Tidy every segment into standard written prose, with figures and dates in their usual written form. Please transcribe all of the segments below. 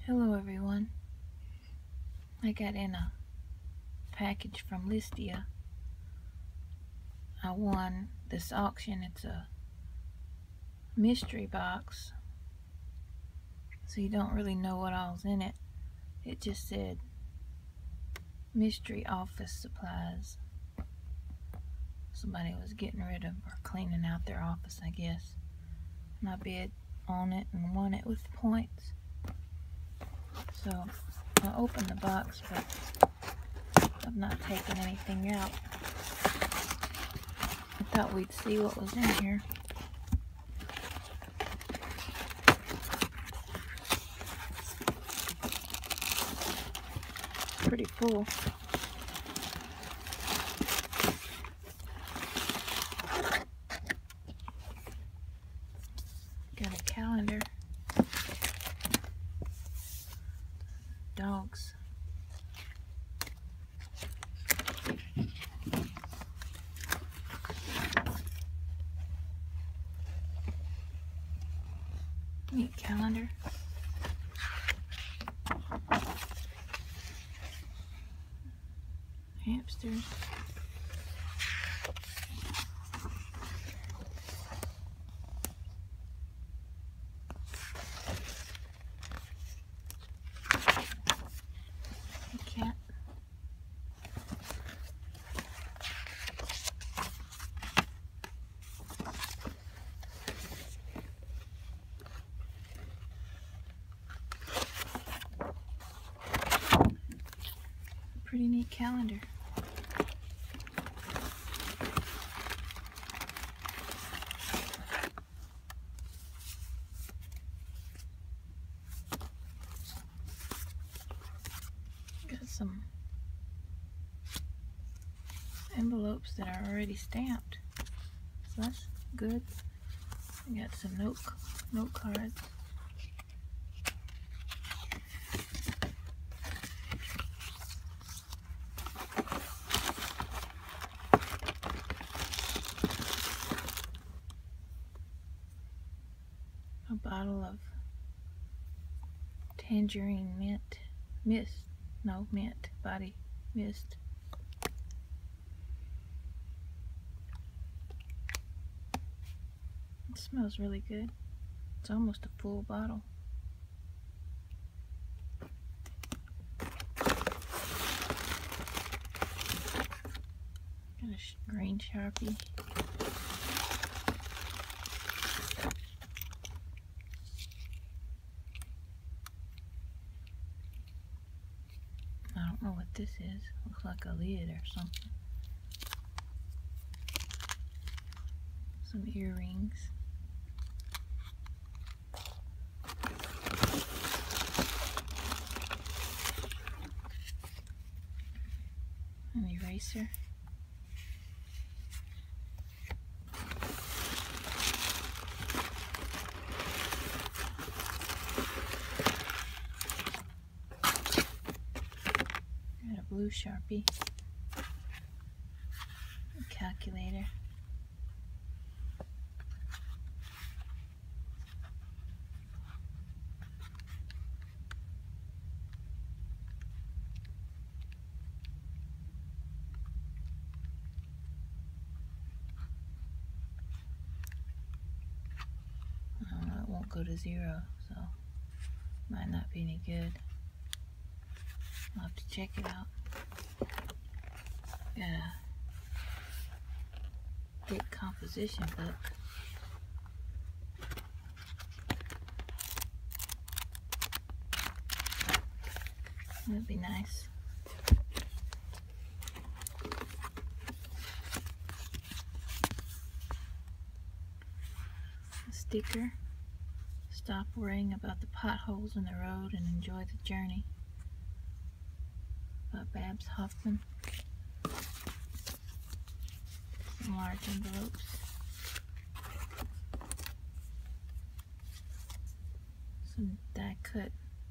Hello everyone. I got in a package from Listia. I won this auction. It's a mystery box, so you don't really know what all's in it. It just said mystery office supplies. Somebody was getting rid of or cleaning out their office, I guess. And I bid on it and won it with points. So I opened the box, but I've not taken anything out. I thought we'd see what was in here. Pretty full. Got a calendar. Dogs. Neat calendar. Hamsters. A cat. Pretty neat calendar. Got some envelopes that are already stamped, so that's good. I got some note cards. A bottle of tangerine mint body mist. It smells really good. It's almost a full bottle. Got a green Sharpie. I don't know what this is. Looks like a lid or something. Some earrings. An eraser. Got a blue Sharpie. A calculator. It won't go to 0, so might not be any good. I'll have to check it out. Got a thick composition book. That'd be nice. A sticker. Stop worrying about the potholes in the road and enjoy the journey. By Babs Hoffman. Some large envelopes. Some die cut,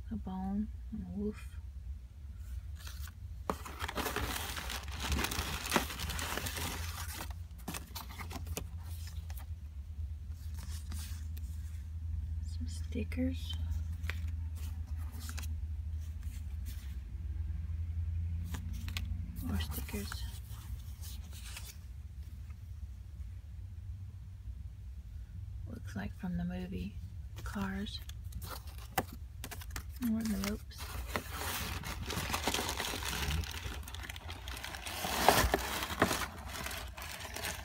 a bone, and a wolf. Some stickers. More stickers. Looks like from the movie Cars. More envelopes.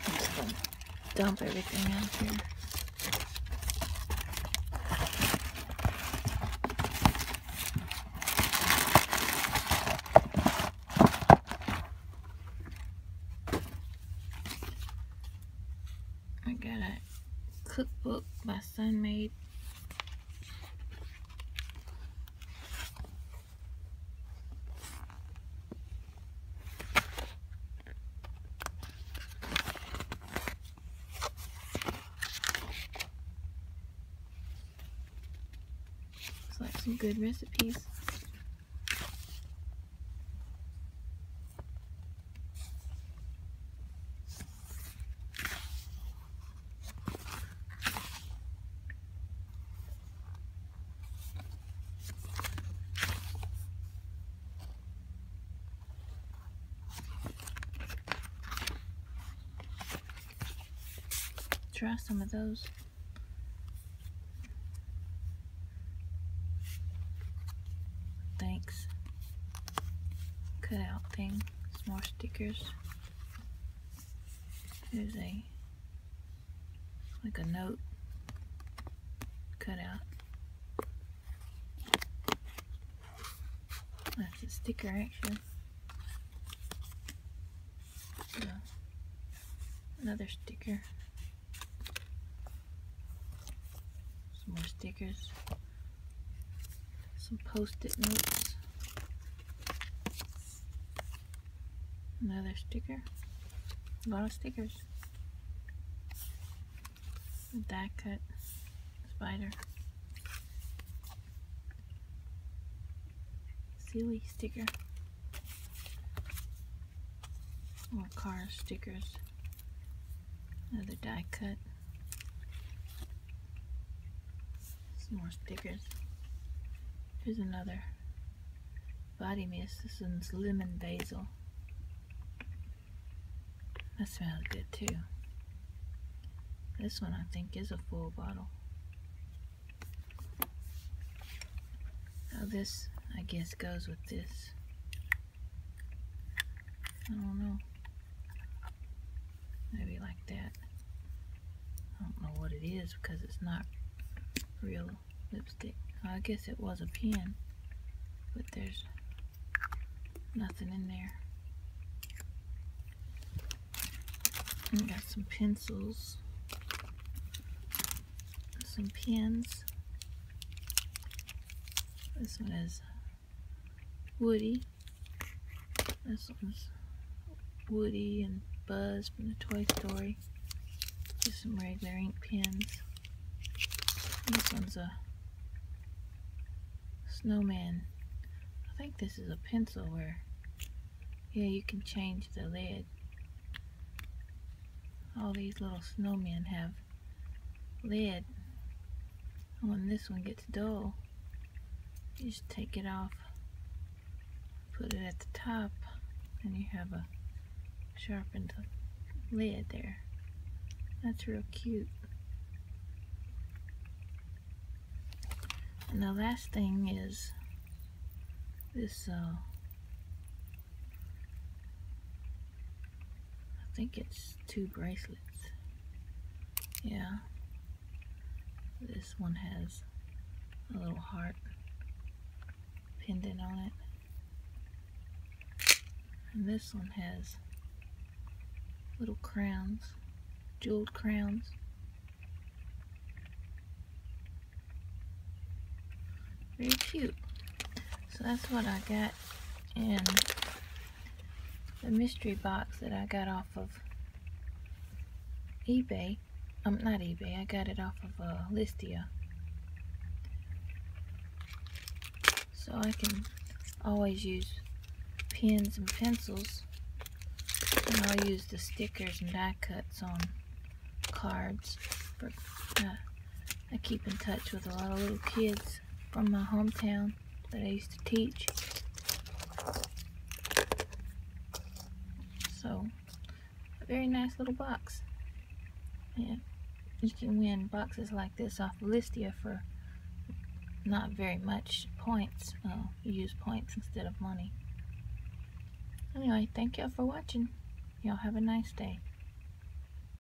I'm just gonna dump everything out here. I got a cookbook by Sunmaid. Looks like some good recipes. Try some of those. Thanks. Cutout thing. Some more stickers. There's like a note cutout. That's a sticker actually. So, another sticker. Some more stickers. Some post-it notes. Another sticker. A lot of stickers. A die cut spider. Silly sticker. More car stickers. Another die cut. Some more stickers. Here's another body mist. This one's lemon basil. That smells good too. This one I think is a full bottle. Now this I guess goes with this. I don't know. Maybe like that. I don't know what it is because it's not real lipstick. I guess it was a pen, but there's nothing in there. And got some pencils, some pens. This one is Woody. This one's Woody and Buzz from the Toy Story. Just some regular ink pens. This one's a snowman. I think this is a pencil where, yeah, you can change the lid. All these little snowmen have lid. When this one gets dull, you just take it off, put it at the top, and you have a sharpened lid there. That's real cute. And the last thing is this, I think it's 2 bracelets. Yeah. This one has a little heart pendant on it. And this one has little crowns, jeweled crowns. Very cute. So that's what I got in the mystery box that I got off of eBay. Not eBay, I got it off of Listia. So I can always use pens and pencils, and I'll use the stickers and die cuts on cards. I keep in touch with a lot of little kids from my hometown that I used to teach. So, a very nice little box. Yeah, you can win boxes like this off of Listia for not very much points. You use points instead of money. Anyway, thank y'all for watching. Y'all have a nice day.